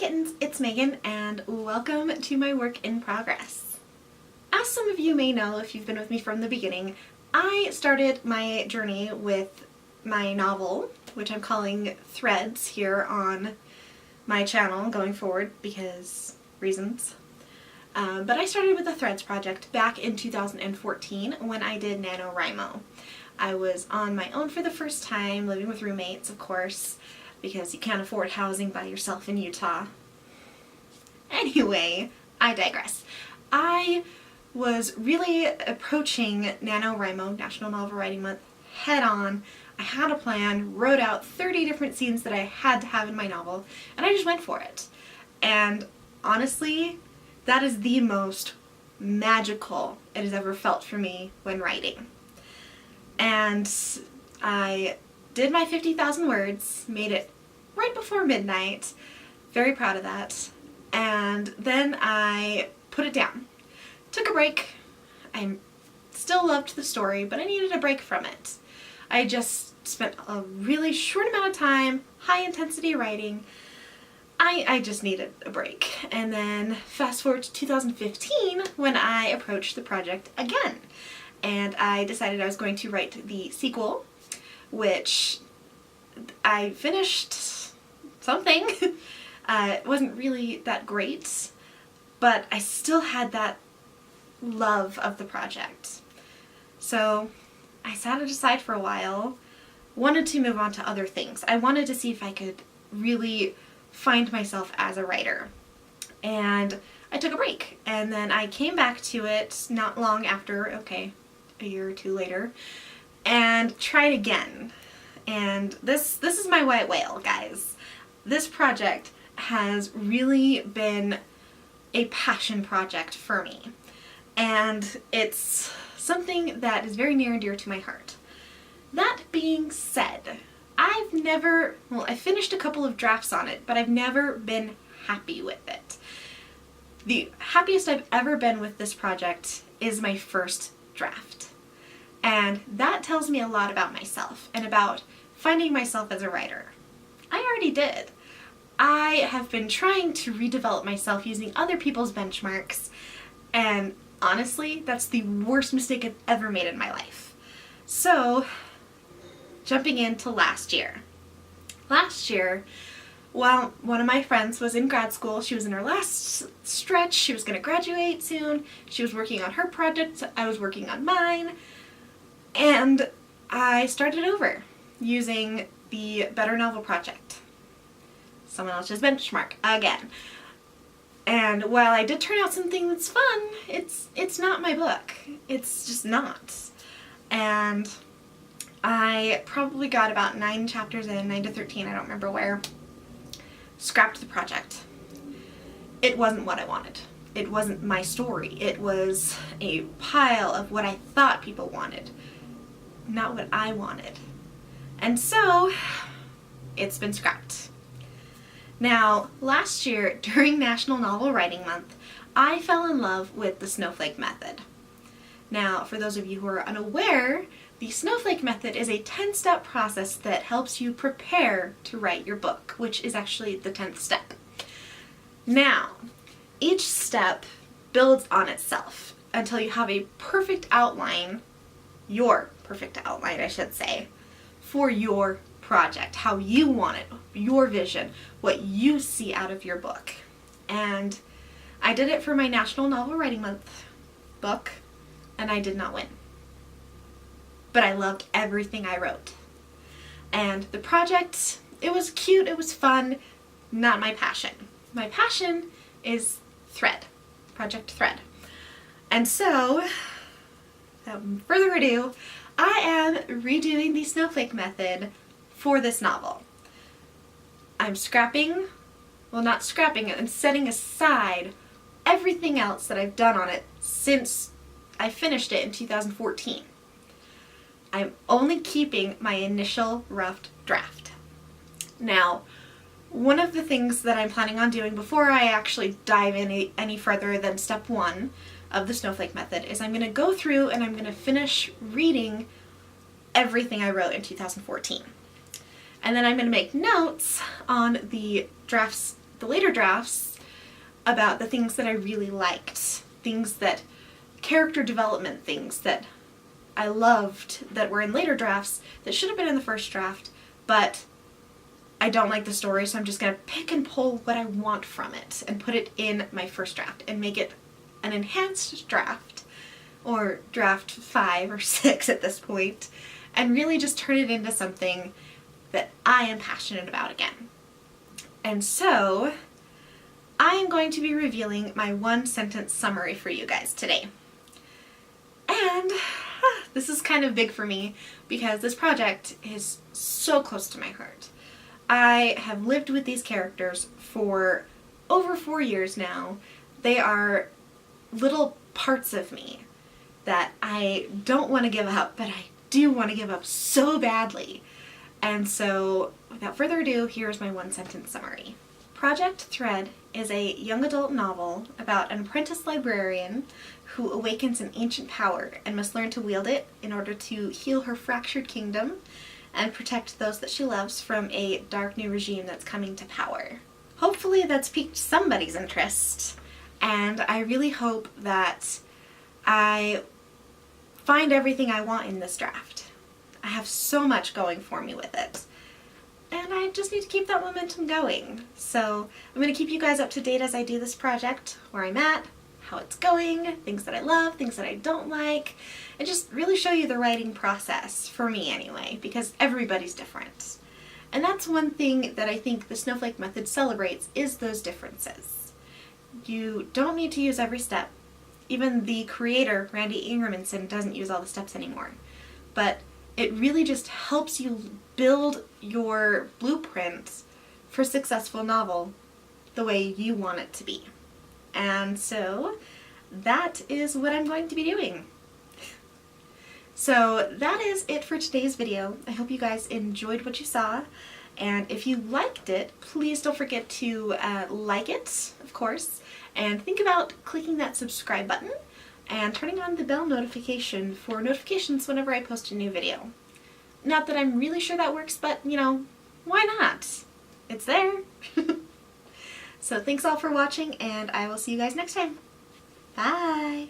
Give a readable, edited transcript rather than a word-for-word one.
kittens, it's Megan and welcome to my work in progress. As some of you may know if you've been with me from the beginning, I started my journey with my novel, which I'm calling Threads here on my channel going forward because reasons. But I started with the Threads project back in 2014 when I did NaNoWriMo. I was on my own for the first time, living with roommates, of course, because you can't afford housing by yourself in Utah. Anyway, I digress. I was really approaching NaNoWriMo, National Novel Writing Month, head on. I had a plan, wrote out 30 different scenes that I had to have in my novel, and I just went for it. And honestly, that is the most magical it has ever felt for me when writing. And I did my 50,000 words, made it right before midnight, very proud of that, and then I put it down. Took a break. I still loved the story, but I needed a break from it. I just spent a really short amount of time, high intensity writing. I just needed a break. And then fast forward to 2015 when I approached the project again. And I decided I was going to write the sequel, which I finished something. It wasn't really that great, but I still had that love of the project. So I sat it aside for a while, wanted to move on to other things. I wanted to see if I could really find myself as a writer. And I took a break, and then I came back to it not long after, a year or two later, and tried again. And this is my white whale, guys. This project has really been a passion project for me. And it's something that is very near and dear to my heart. That being said, I finished a couple of drafts on it, but I've never been happy with it. The happiest I've ever been with this project is my first draft. And that tells me a lot about myself and about finding myself as a writer. I already did. I have been trying to redevelop myself using other people's benchmarks, and honestly, that's the worst mistake I've ever made in my life. So, jumping into last year. Last year, while one of my friends was in grad school, she was in her last stretch, she was going to graduate soon, she was working on her project, I was working on mine, and I started over using the Better Novel Project. Someone else's benchmark again. And while I did turn out something that's fun, it's not my book. It's just not. And I probably got about 9 chapters in, 9 to 13, I don't remember where, scrapped the project. It wasn't what I wanted. It wasn't my story. It was a pile of what I thought people wanted, not what I wanted. And so, it's been scrapped. Now, last year, during National Novel Writing Month, I fell in love with the snowflake method. Now, for those of you who are unaware, the snowflake method is a 10-step process that helps you prepare to write your book, which is actually the 10th step. Now, each step builds on itself until you have a perfect outline, your perfect outline, I should say, for your project, how you want it, your vision, what you see out of your book. And I did it for my National Novel Writing Month book, and I did not win. But I loved everything I wrote. And the project, it was cute, it was fun, not my passion. My passion is Thread, Project Thread. And so, without further ado, I am redoing the snowflake method for this novel. I'm scrapping, well, not scrapping, I'm setting aside everything else that I've done on it since I finished it in 2014. I'm only keeping my initial rough draft. Now, one of the things that I'm planning on doing before I actually dive in any further than step 1 of the snowflake method is I'm going to go through and I'm going to finish reading everything I wrote in 2014. And then I'm going to make notes on the drafts the later drafts about the things that I really liked, things that, character development things that I loved that were in later drafts that should have been in the first draft, but I don't like the story, so I'm just going to pick and pull what I want from it and put it in my first draft and make it an enhanced draft, or draft 5 or 6 at this point, and really just turn it into something that I am passionate about again. And so I am going to be revealing my 1-sentence summary for you guys today. And this is kind of big for me because this project is so close to my heart. I have lived with these characters for over 4 years now. They are little parts of me that I don't want to give up, but I do want to give up so badly. And so, without further ado, here's my 1-sentence summary. Project Thread is a young adult novel about an apprentice librarian who awakens an ancient power and must learn to wield it in order to heal her fractured kingdom and protect those that she loves from a dark new regime that's coming to power. Hopefully that's piqued somebody's interest, and I really hope that I find everything I want in this draft. I have so much going for me with it, and I just need to keep that momentum going. So I'm going to keep you guys up to date as I do this project, where I'm at, how it's going, things that I love, things that I don't like, and just really show you the writing process, for me anyway, because everybody's different. And that's one thing that I think the Snowflake method celebrates, is those differences. You don't need to use every step. Even the creator, Randy Ingermanson, doesn't use all the steps anymore. But it really just helps you build your blueprint for a successful novel the way you want it to be. And so that is what I'm going to be doing. So that is it for today's video. I hope you guys enjoyed what you saw, and if you liked it, please don't forget to like it, of course, and think about clicking that subscribe button and turning on the bell notification for notifications whenever I post a new video. Not that I'm really sure that works, but you know, why not? It's there. So thanks all for watching, and I will see you guys next time. Bye!